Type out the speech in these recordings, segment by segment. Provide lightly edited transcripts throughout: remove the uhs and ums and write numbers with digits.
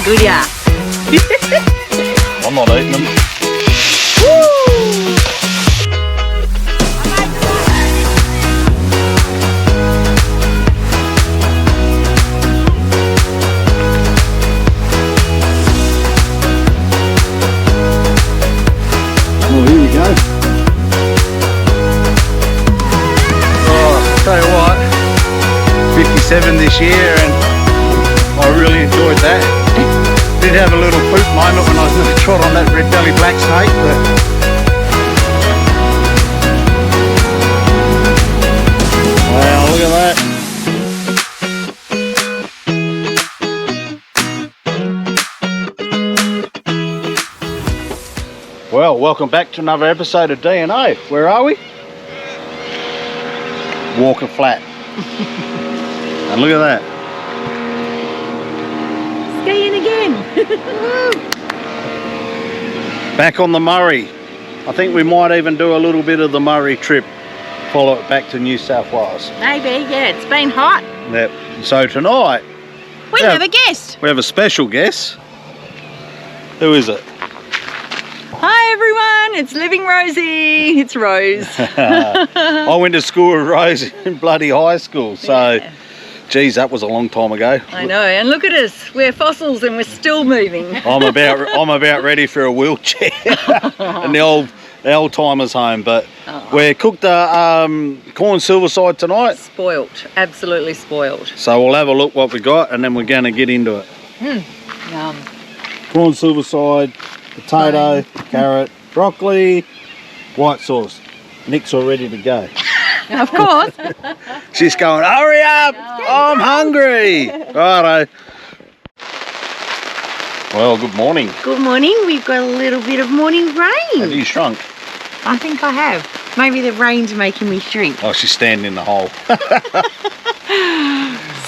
good ya. I'm not eating them. Oh, here we go. Oh, tell you what, 57 this year, and I really enjoyed that. Did have a little poop moment when I was trod on that red belly black snake, but wow, look at that. Well, welcome back to another episode of D&O. Where are we? Walker Flat. And look at that. Skiing again. Back on the Murray. I think we might even do a little bit of the Murray trip. Follow it back to New South Wales. Maybe, yeah, it's been hot. Yep. So tonight We have a guest. we have a special guest. Who is it? Hi everyone, it's Living Rosie. It's Rose. I went to school with Rose in bloody high school, so Yeah. geez, that was a long time ago. I know, and look at us. We're fossils and we're still moving. I'm about ready for a wheelchair and the old timers home. But we're cooked corn silverside tonight, Spoilt, absolutely spoilt. so we'll have a look what we got, and then we're going to get into it. Yum. Corn silverside, potato, carrot, broccoli, white sauce. Nick's all ready to go. Of course. She's going, hurry up, I'm hungry. Righto. Well, good morning. Good morning. We've got a little bit of morning Have rain. you shrunk? I think I have. Maybe the rain's making me shrink. Oh, she's standing in the hole.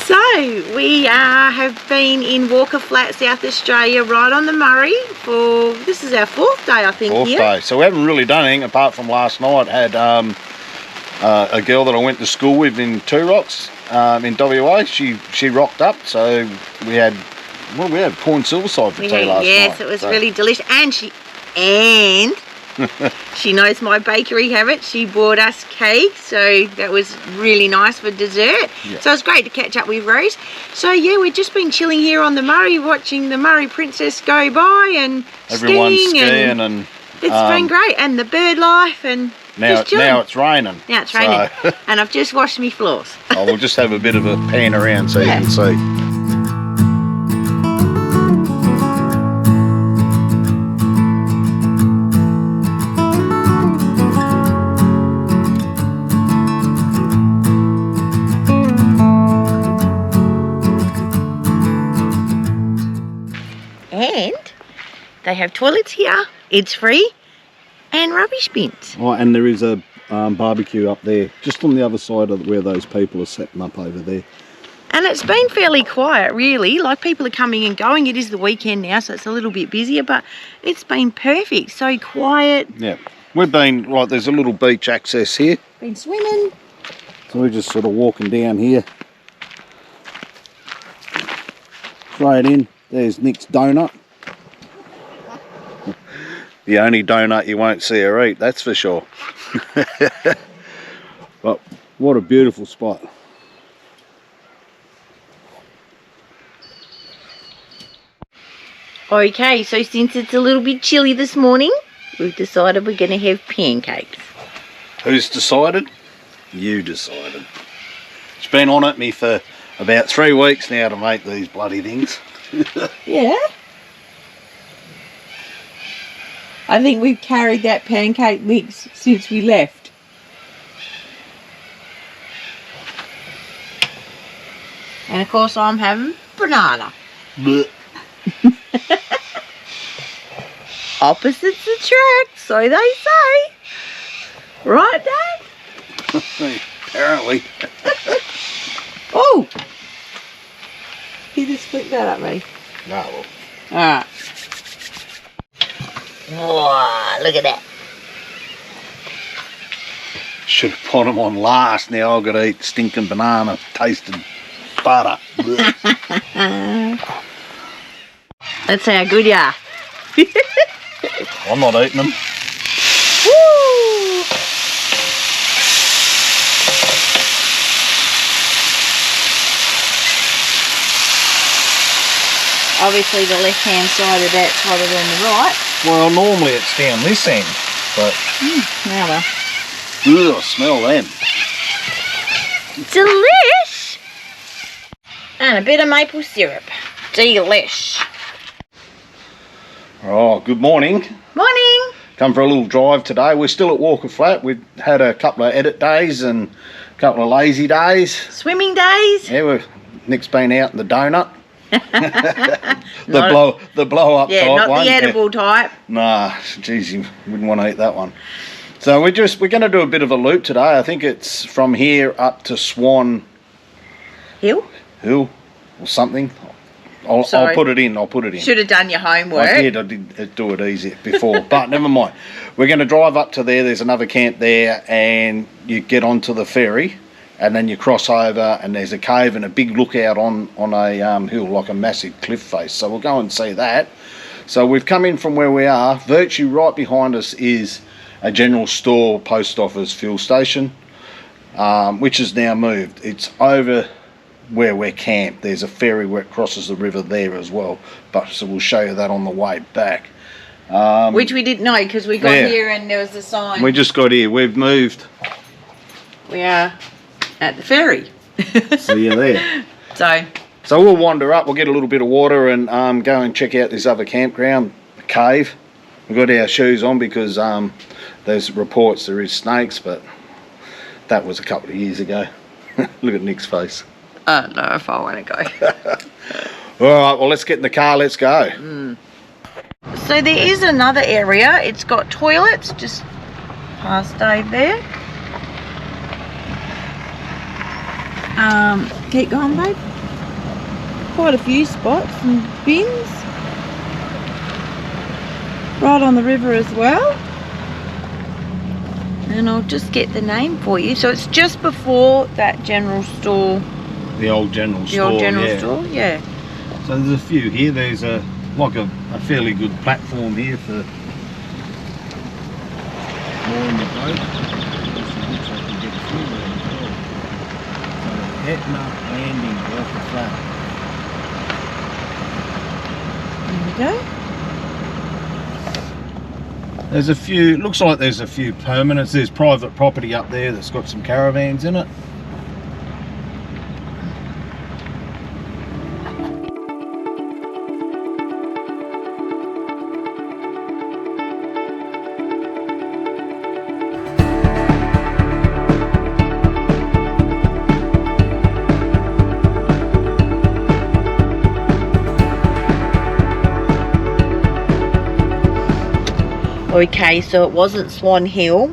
So we have been in Walker Flat, South Australia, right on the Murray for, this is our 4th day, I think, Fourth here. day. So we haven't really done anything apart from last night. Had a girl that I went to school with in Two Rocks in WA. She rocked up. So we had, what did we have? Corn silverside for tea last night. Yes, it was So- really delicious. And she knows my bakery habit. She bought us cake, so that was really nice for dessert. Yeah. So it was great to catch up with Rose. So yeah, we've just been chilling here on the Murray, watching the Murray Princess go by and Everyone's skiing, and it's been great. And the bird life and now just chilling. it's raining. Now it's raining, So, and I've just washed my floors. we'll just have a bit of a pan around so Yeah. you can see. And they have toilets here. It's free, and rubbish bins. Oh, and there is a barbecue up there, just on the other side of where those people are setting up over there. And it's been fairly quiet, really. Like, people are coming and going. It is the weekend now, so it's a little bit busier, but it's been perfect. So quiet. Yeah, we've been, right, there's a little beach access here. Been swimming. So we're just sort of walking down here. Straight in. There's Nick's donut. The only donut you won't see her eat, that's for sure. But what a beautiful spot. Okay, so since it's a little bit chilly this morning, we've decided we're going to have pancakes. Who's decided? You decided. It's been on at me for about 3 weeks now to make these bloody things. Yeah. I think we've carried that pancake mix since we left. And of course I'm having banana. Blech. Opposites attract, so they say. Right, Dad? Apparently. Oh! You just flick that at me. No, well, Alright. Whoa, look at that. should have put them on last. Now I've got to eat stinking banana tasted butter. Blech. Let's see how good you are. I'm not eating them. Woo! Obviously the left-hand side of that's hotter than the right. Well, normally it's down this end, but... Now well. Ugh, smell them. Delish! And a bit of maple syrup. Delish. Oh, good morning. Morning! Come for a little drive today. We're still at Walker Flat. We've had a couple of edit days and a couple of lazy days. Swimming days? Yeah, Nick's been out in the donut. the blow up yeah, type not one. the edible type. Nah, geez, you wouldn't want to eat that one. So we're going to do a bit of a loop today. I think it's from here up to Swan Hill or something. I'll put it in. I'll put it in. Should have done your homework. I did do it easy before, but never mind. We're going to drive up to there. There's another camp there, and you get onto the ferry, and then you cross over, and there's a cave and a big lookout on a hill, like a massive cliff face. So we'll go and see that. So we've come in from where we are. Virtually right behind us is a general store, post office, fuel station, which has now moved. It's over where we're camped. There's a ferry where it crosses the river there as well, but so we'll show you that on the way back. Which we didn't know because we got here and there was a sign. We just got here. We've moved. We are at the ferry. See you there. So we'll wander up. We'll get a little bit of water and go and check out this other campground, the cave. We've got our shoes on because there's reports there is snakes, but that was a couple of years ago. Look at Nick's face. I don't know if I want to go. All right, well, let's get in the car. Let's go. So there is another area. It's got toilets just past Dave there. Keep going, babe. Quite a few spots and bins. Right on the river as well. And I'll just get the name for you. So it's just before that general store. The old general store. The old general store, yeah. So there's a few here. There's a fairly good platform here for mooring the boat. Looks like I can get a few there as well. So Etna Landing, Walker Flat. There we go. There's a few, looks like there's a few permanents. There's private property up there that's got some caravans in it. Okay, so it wasn't Swan Hill,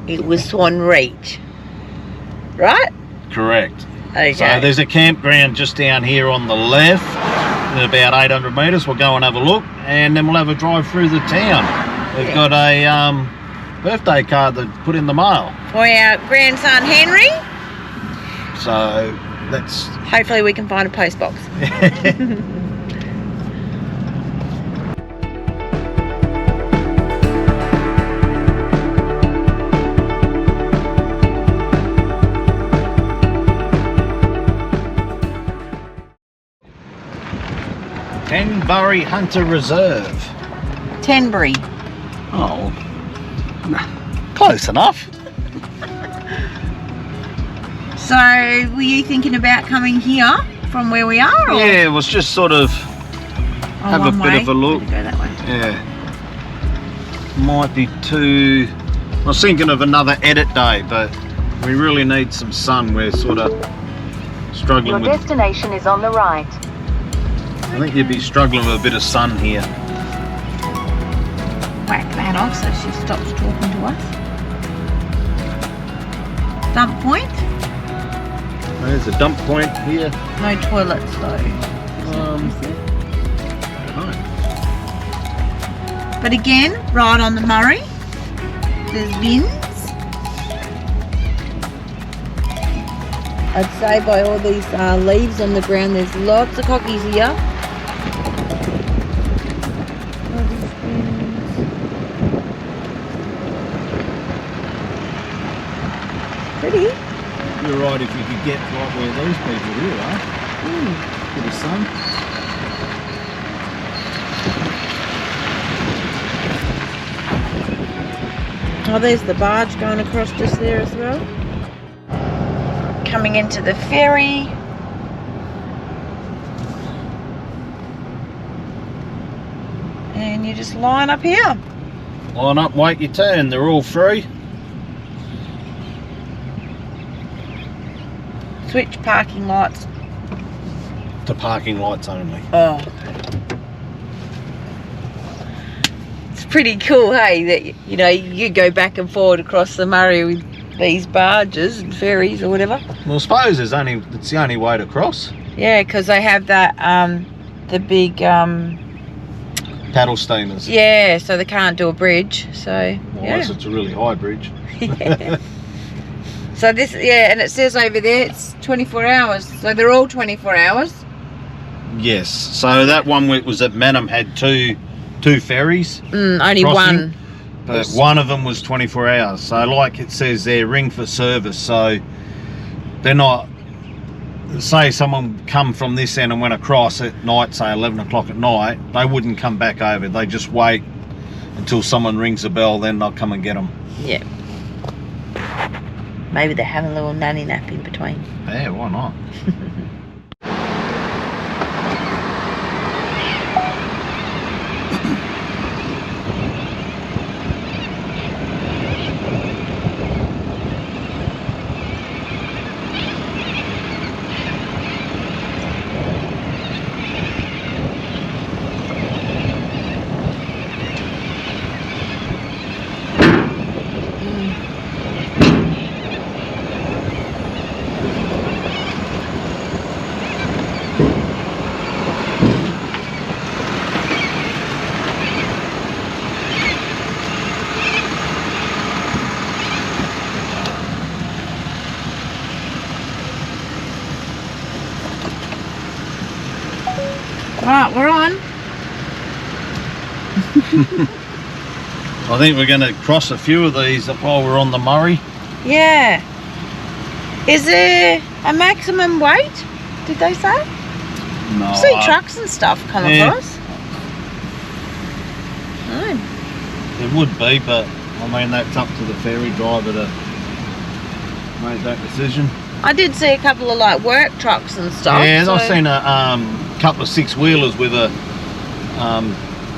it was Swan Reach, right? Correct. Okay. So there's a campground just down here on the left, at about 800 metres. We'll go and have a look, and then we'll have a drive through the town. We've got a birthday card that put in the mail. For our grandson Henry. So that's... Hopefully we can find a post box. Tenbury Hunter Reserve. Tenbury. Oh, close enough. So, were you thinking about coming here from where we are? Or? Yeah, it was just sort of have a bit of a look. Go that way. Yeah. Might be too... I was thinking of another edit day, but we really need some sun. We're sort of struggling with... Your destination is on the right. I think you'd be struggling with a bit of sun here. Whack that off so she stops talking to us. Dump point? There's a dump point here. No toilets though. No. But again, right on the Murray, there's bins. I'd say by all these leaves on the ground, there's lots of cockies here. pretty. You're right if you could get right where these people here are. Bit of sun. Oh, there's the barge going across just there as well. Coming into the ferry. And you just line up here. Line up, wait your turn. They're all free. Switch parking lights. To parking lights only. Oh. It's pretty cool, hey, that, you know, you go back and forward across the Murray with these barges and ferries or whatever. Well, I suppose it's the only way to cross. Yeah, because they have that, the big, Paddle steamers. yeah, so they can't do a bridge, so, Unless it's a really high bridge. yeah. So this, yeah, and it says over there it's 24 hours, so they're all 24 hours. Yes, so that one was at Manham had two ferries. Only crossing, one. But one of them was 24 hours. So like it says there, ring for service. So they're not, say someone come from this end and went across at night, say 11 o'clock at night, they wouldn't come back over. They just wait until someone rings a bell, then they'll come and get them. Yeah. Maybe they have a little nanny nap in between. Yeah, why not? Right, we're on. I think we're going to cross a few of these while we're on the Murray. Yeah. Is there a maximum weight? Did they say? No. See trucks and stuff come across. No. There would be, but I mean that's up to the ferry driver to make that decision. I did see a couple of like work trucks and stuff. Yeah, so. I've seen a couple of six-wheelers with a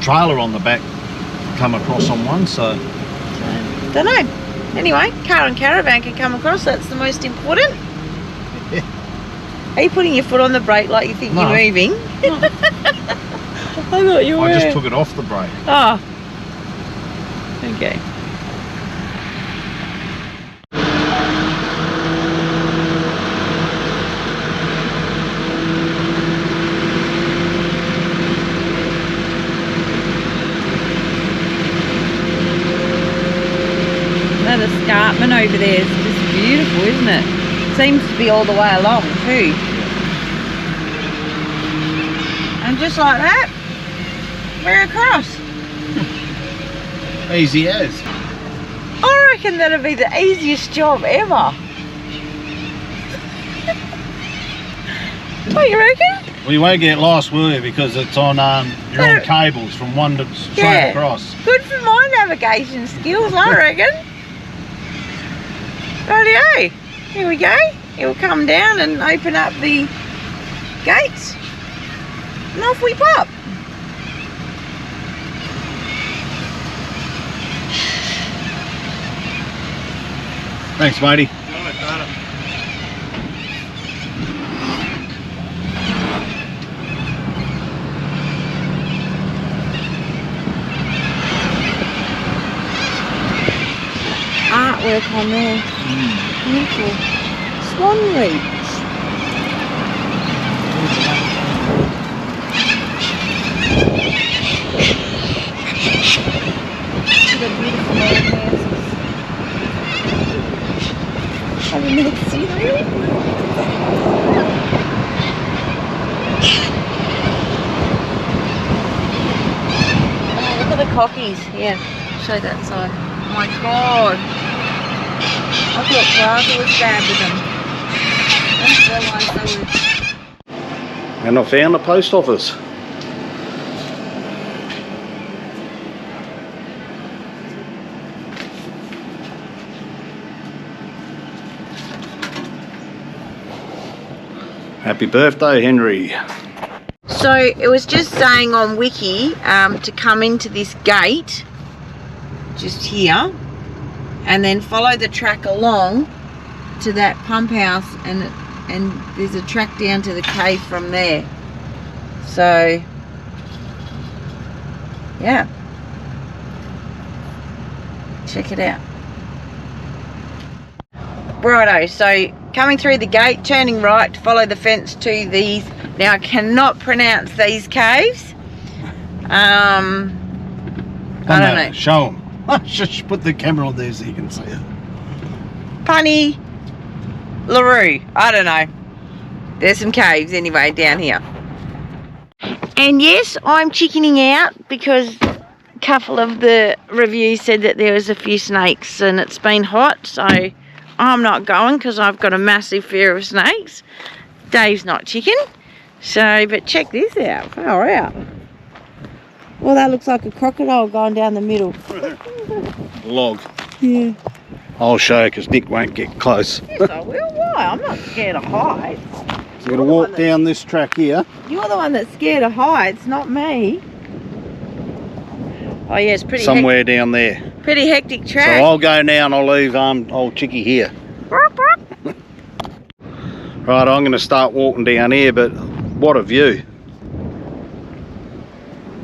trailer on the back come across on one, so. Don't know. Anyway, car and caravan can come across, that's the most important. Yeah. Are you putting your foot on the brake like you think No. you're moving? No. I thought you were. I just took it off the brake. Oh. Okay. That escarpment over there is just beautiful, isn't it? Seems to be all the way along too. And just like that, we're across. Easy as. I reckon that'll be the easiest job ever. What you reckon? Well, you won't get lost, will you? Because it's on you're on cables from one to straight across. Good for my navigation skills, I reckon. Rightio. Here we go. It will come down and open up the gates. And off we pop. Thanks, matey. Artwork on there. Beautiful. Swan reach. The beautiful romances. Have a minute scenery. Oh, look at the cockies. Yeah, show that side. Oh my god. I thought Plaza was bad with them. I didn't realise they were. And I found the post office. Happy birthday, Henry. So it was just saying on Wiki to come into this gate, just here, and then follow the track along to that pump house, and there's a track down to the cave from there. So yeah, check it out. Righto, so coming through the gate, turning right to follow the fence to these. Now I cannot pronounce these caves. I don't know. Show them. Just put the camera on there so you can see it. Punyelrooo. I don't know. There's some caves anyway down here. And yes, I'm chickening out because a couple of the reviews said that there was a few snakes and it's been hot, so I'm not going because I've got a massive fear of snakes. Dave's not chicken. So, but check this out. Far out. Well, that looks like a crocodile going down the middle. Log. Yeah. I'll show you because Nick won't get close. Yes, I will. Why? I'm not scared of heights. So we're going to walk down this track here. You're the one that's scared of heights, not me. Oh yeah, it's pretty Somewhere down there. pretty hectic So track. I'll go now and I'll leave old Chicky here. Right, I'm going to start walking down here, but what a view.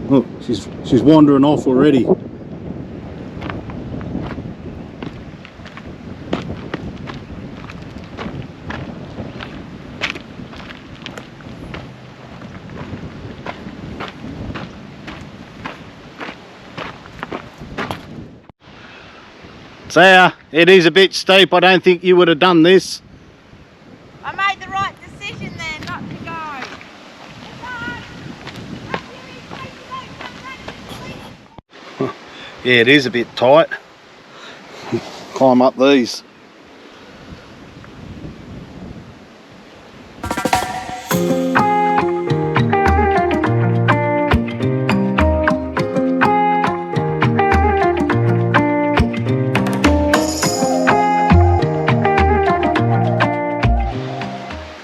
Look, she's wandering off already. Sarah, it is a bit steep. I don't think you would have done this. I made the right decision then not to go. Yeah, it is a bit tight. Climb up these.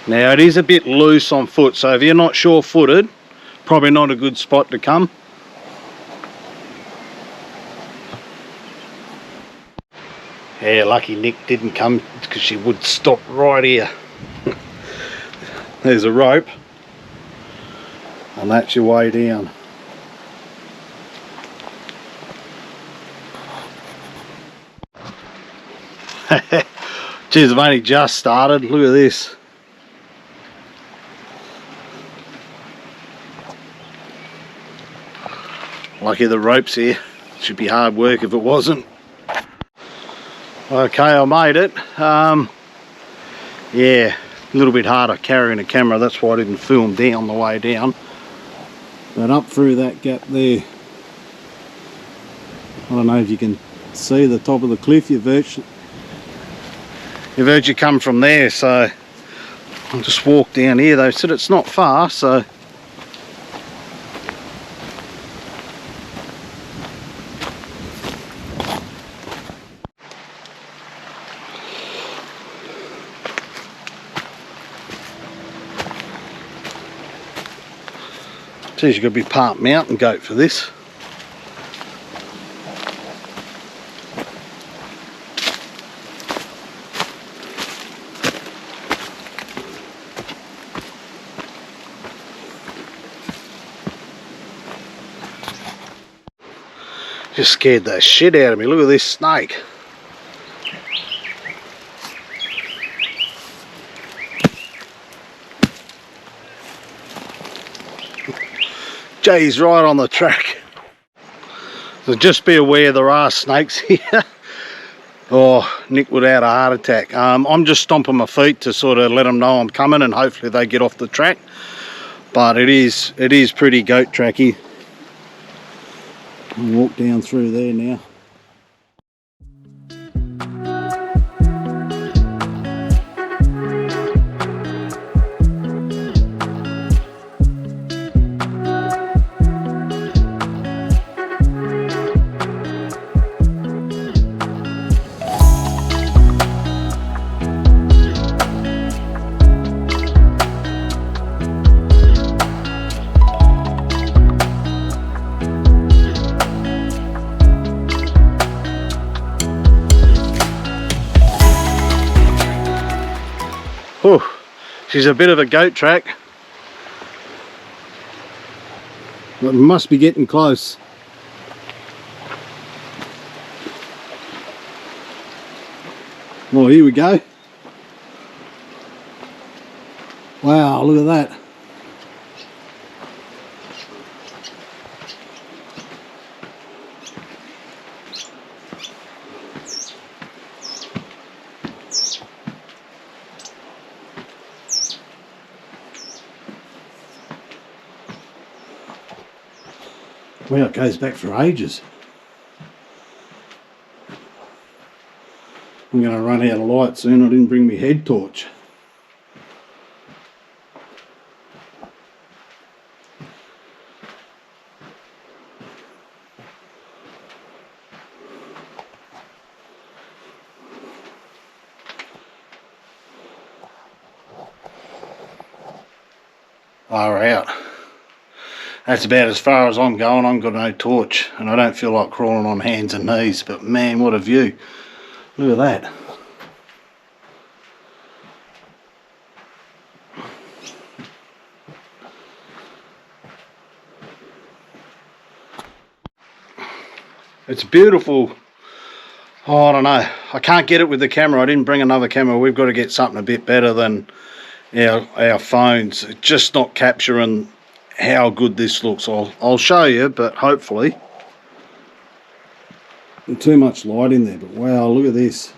Now it is a bit loose on foot, so if you're not sure-footed, probably not a good spot to come. Yeah, lucky Nick didn't come because she would stop right here. There's a rope, and that's your way down. Geez, I've only just started. Look at this. Lucky the rope's here. Should be hard work if it wasn't. Okay, I made it. Yeah, a little bit harder carrying a camera. That's why I didn't film down the way down. But up through that gap there, I don't know if you can see the top of the cliff. You've heard you come from there, so I'll just walk down here. They said it's not far, so geez, you've got to be part mountain goat for this. Just scared the shit out of me. Look at this snake. Jay's right on the track. So just be aware there are snakes here. Oh, Nick would have had a heart attack. I'm just stomping my feet to sort of let them know I'm coming, and hopefully they get off the track. But it is pretty goat tracky. I'll walk down through there now. Whew. She's a bit of a goat track. But we must be getting close. Well, here we go. Wow, look at that. Well, it goes back for ages. I'm going to run out of light soon. I didn't bring my head torch. Far out. That's about as far as I'm going. I've got no torch and I don't feel like crawling on hands and knees, but man, what a view. Look at that. It's beautiful. Oh, I don't know. I can't get it with the camera. I didn't bring another camera. We've got to get something a bit better than our phones. It's just not capturing how good this looks. I'll show you, but hopefully. There's too much light in there, but wow, look at this.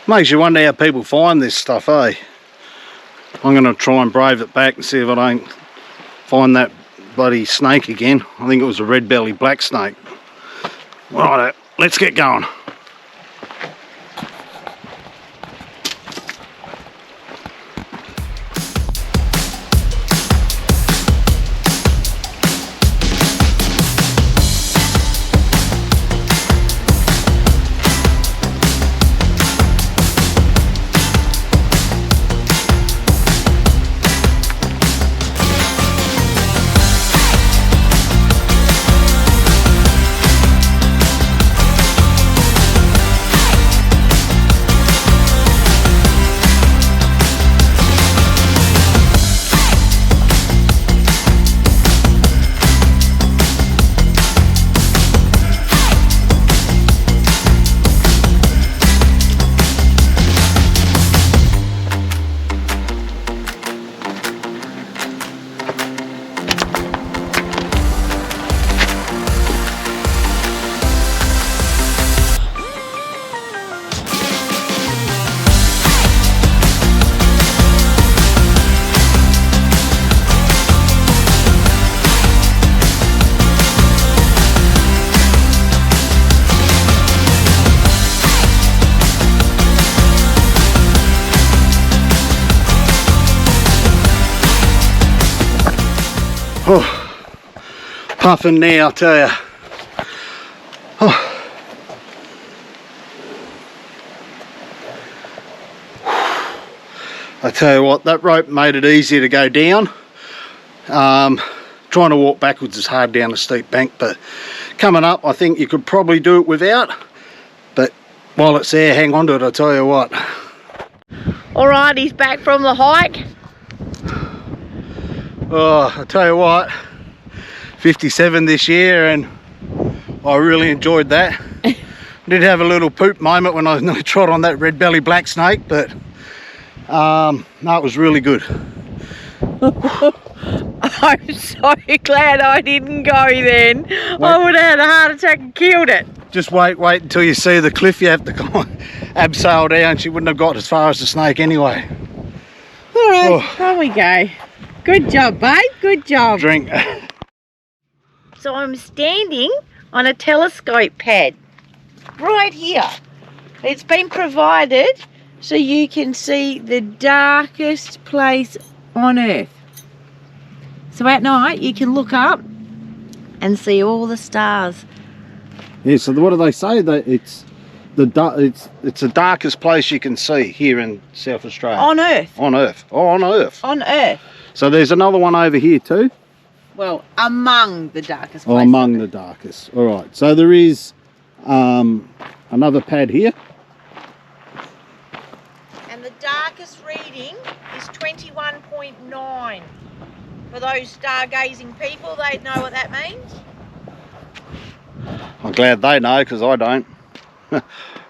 Makes you wonder how people find this stuff, eh? I'm going to try and brave it back and see if I don't find that bloody snake again. I think it was a red-bellied black snake. Right, let's get going. Oh, puffing now, I tell you. Oh. I tell you what, that rope made it easier to go down. Trying to walk backwards is hard down a steep bank, but coming up, I think you could probably do it without. But while it's there, hang on to it, I tell you what. Alright, he's back from the hike. Oh, I tell you what, 57 this year, and I really enjoyed that. I did have a little poop moment when I nearly trod on that red belly black snake, but no, it was really good. I'm so glad I didn't go then. I would have had a heart attack and killed it. Just wait until you see the cliff. You have to go abseil down. She wouldn't have got as far as the snake anyway. Alright, Oh. there we go. Good job, babe. Good job. Drink. So I'm standing on a telescope pad right here. It's been provided so you can see the darkest place on Earth. So at night you can look up and see all the stars. Yeah, so what do they say? That it's the darkest place you can see here in South Australia. On Earth. On Earth. Oh, on Earth. On Earth. So there's another one over here too. Well, among the darkest Oh, places. among the darkest. All right. So there is another pad here. And the darkest reading is 21.9. For those stargazing people, they'd know what that means. I'm glad they know because I don't.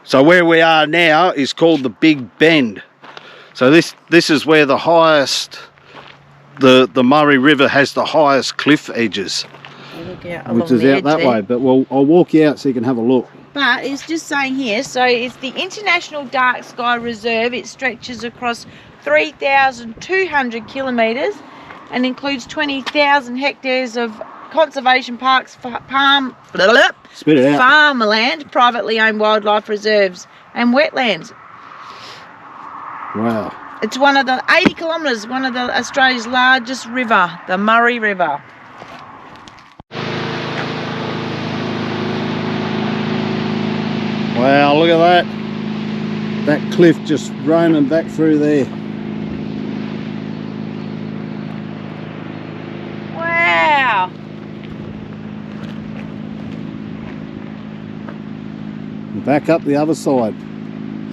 So where we are now is called the Big Bend. So this is where the highest, the Murray River has the highest cliff edges. Look out Which along is the out edge that there. way, but I'll walk you out so you can have a look. But it's just saying here, so it's the International Dark Sky Reserve. It stretches across 3,200 kilometres and includes 20,000 hectares of conservation parks, Spit it out. farmland, privately owned wildlife reserves and wetlands. Wow. It's one of the 80 kilometres, one of the Australia's largest river, the Murray River. Wow, look at that. That cliff just roaming back through there. Wow. And back up the other side.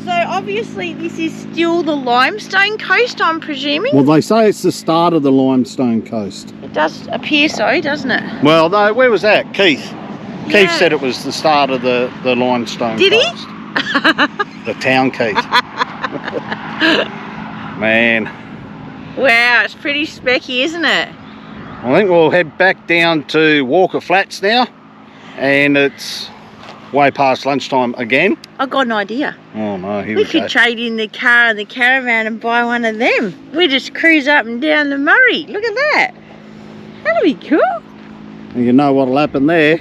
So obviously this is still the limestone coast, I'm presuming? Well, they say it's the start of the limestone coast. It does appear so, doesn't it? Well, no, where was that? Keith. Keith Yeah. said it was the start of the limestone Did he? coast. The town Keith. Man, Wow, it's pretty specky, isn't it? I think we'll head back down to Walker Flats now. And it's way past lunchtime again. I've got an idea. Oh no, here We we go. could trade in the car and the caravan and buy one of them. We just cruise up and down the Murray. Look at that. That'll be cool. And you know what'll happen there.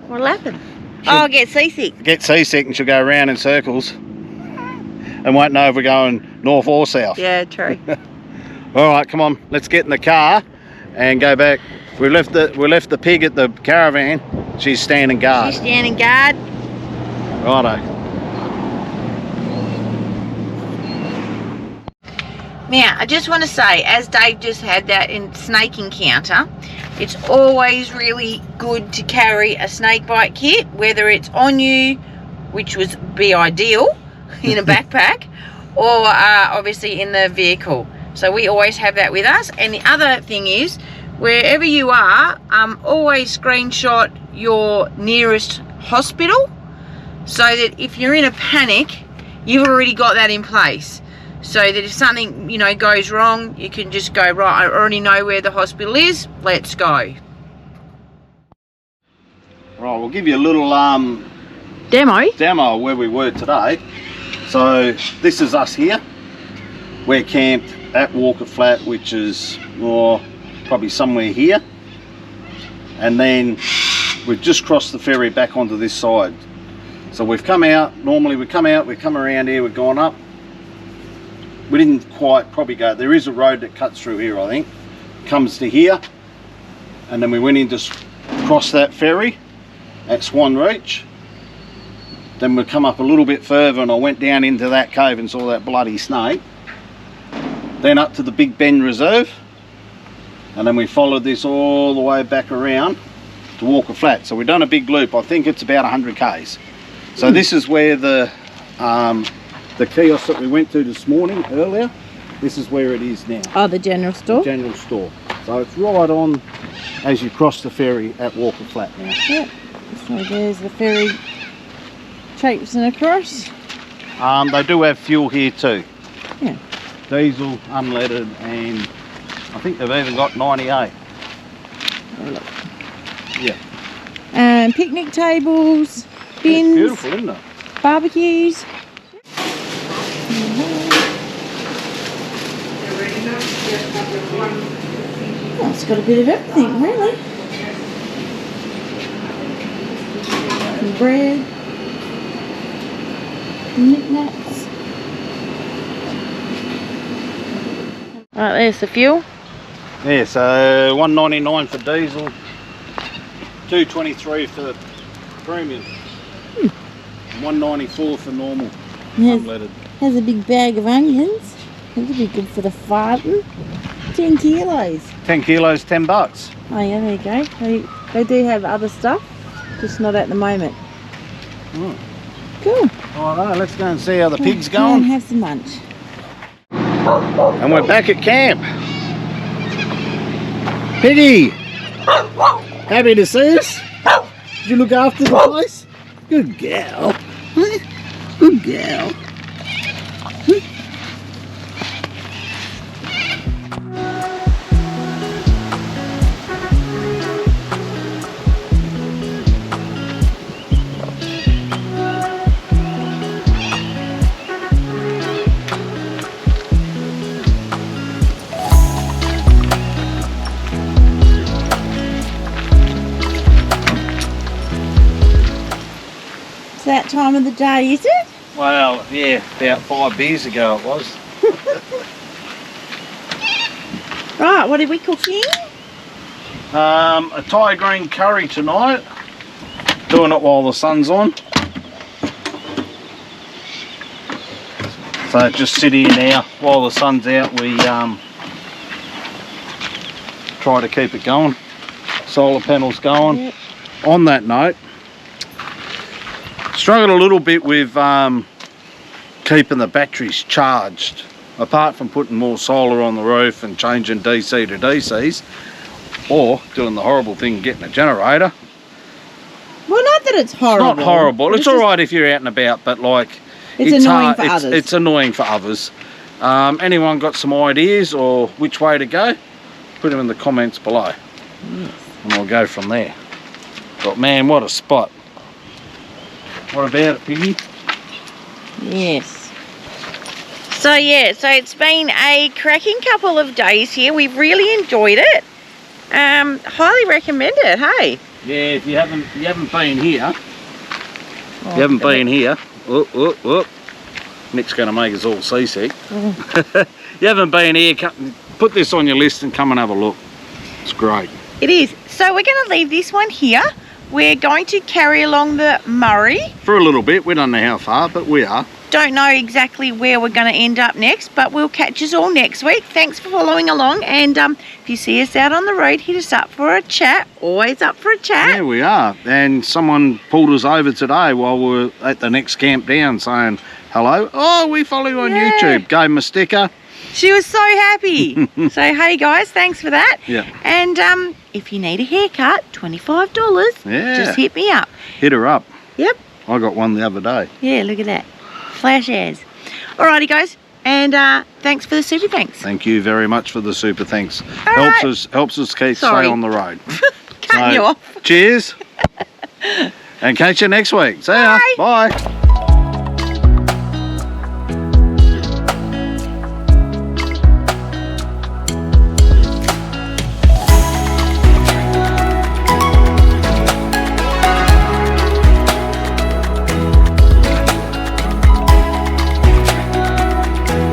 What'll happen? Oh, I'll get seasick. Get seasick and she'll go around in circles. And won't know if we're going north or south. Yeah, true. All right, come on, let's get in the car and go back. We left the pig at the caravan. She's standing guard. She's standing guard. Righto. Now, I just want to say, as Dave just had that snake encounter, it's always really good to carry a snake bite kit, whether it's on you, which would be ideal, in a backpack, or obviously in the vehicle. So we always have that with us. And the other thing is, wherever you are, always screenshot your nearest hospital, so that if you're in a panic, you've already got that in place. So that if something, you know, goes wrong, you can just go, right, I already know where the hospital is, let's go. Right, we'll give you a little Demo? of where we were today. So this is us here. We're camped at Walker Flat, which is probably somewhere here. And then we've just crossed the ferry back onto this side. So we've come out, normally we come out, we come around here, we've gone up. We didn't quite probably go, there is a road that cuts through here, I think. Comes to here. And then we went in to cross that ferry at Swan Reach. Then we come up a little bit further and I went down into that cave and saw that bloody snake. Then up to the Big Bend Reserve. And then we followed this all the way back around to Walker Flat. So we've done a big loop. I think it's about 100 k's. So this is where the kiosk that we went to this morning earlier, this is where it is now. Oh, the general store? General store. So it's right on as you cross the ferry at Walker Flat now. Yep. So there's the ferry traipsing across. They do have fuel here too. Yeah. Diesel, unleaded, and I think they've even got 98. Have a look. Yeah. And picnic tables, bins, It's beautiful, isn't it? barbecues. Well, it's got a bit of everything, really. Some bread, knickknacks. Right, there's the fuel. Yeah, so $1.99 for diesel, $2.23 for premium. $1.94 for normal. Has, Unleaded. has a big bag of onions. That'll be good for the farting. 10 kilos. 10 kilos, $10. Oh yeah, there you go. They do have other stuff, just not at the moment. Mm. Cool. Alright, let's go and see how the pig's Go and going. have some lunch. And we're back at camp. Piggy! Happy to see us? Did you look after the place? Good gal. Good gal. That time of the day, is it? Well, yeah, about 5 beers ago it was. Right, what are we cooking? A Thai green curry tonight. Doing it while the sun's on. So just sit here now while the sun's out. We try to keep it going. Solar panels going. Yep. On that note, struggled a little bit with keeping the batteries charged. Apart from putting more solar on the roof and changing DC to DCs, or doing the horrible thing, getting a generator. Well, not that it's horrible. It's not horrible. It's just, all right if you're out and about, but like it's annoying hard. for others. It's annoying for others. Anyone got some ideas or which way to go? Put them in the comments below, Yes. and we'll go from there. But man, what a spot! What about it, Piggy? Yes. So yeah, so it's been a cracking couple of days here. We've really enjoyed it. Highly recommend it. Hey. Yeah, if you haven't been here, Oh, you haven't been here. Nick's going to make us all seasick. You haven't been here, put this on your list and come and have a look. It's great. It is. So we're going to leave this one here. We're going to carry along the Murray. For a little bit, we don't know how far, but we are. Don't know exactly where we're going to end up next, but we'll catch us all next week. Thanks for following along, and if you see us out on the road, hit us up for a chat. Always up for a chat. Yeah, we are. And someone pulled us over today while we were at the next camp down saying, hello. Oh, we follow you on YouTube. Gave them a sticker. She was so happy. So, hey guys, thanks for that. Yeah. And if you need a haircut, $25. Yeah. Just hit me up. Hit her up. Yep. I got one the other day. Yeah, look at that. Flash as. Alrighty guys, and thanks for the super thanks. Thank you very much for the super thanks. All Helps us keep Sorry. stay on the road. Cutting you off. Cheers. And catch you next week. See ya. Bye. Bye.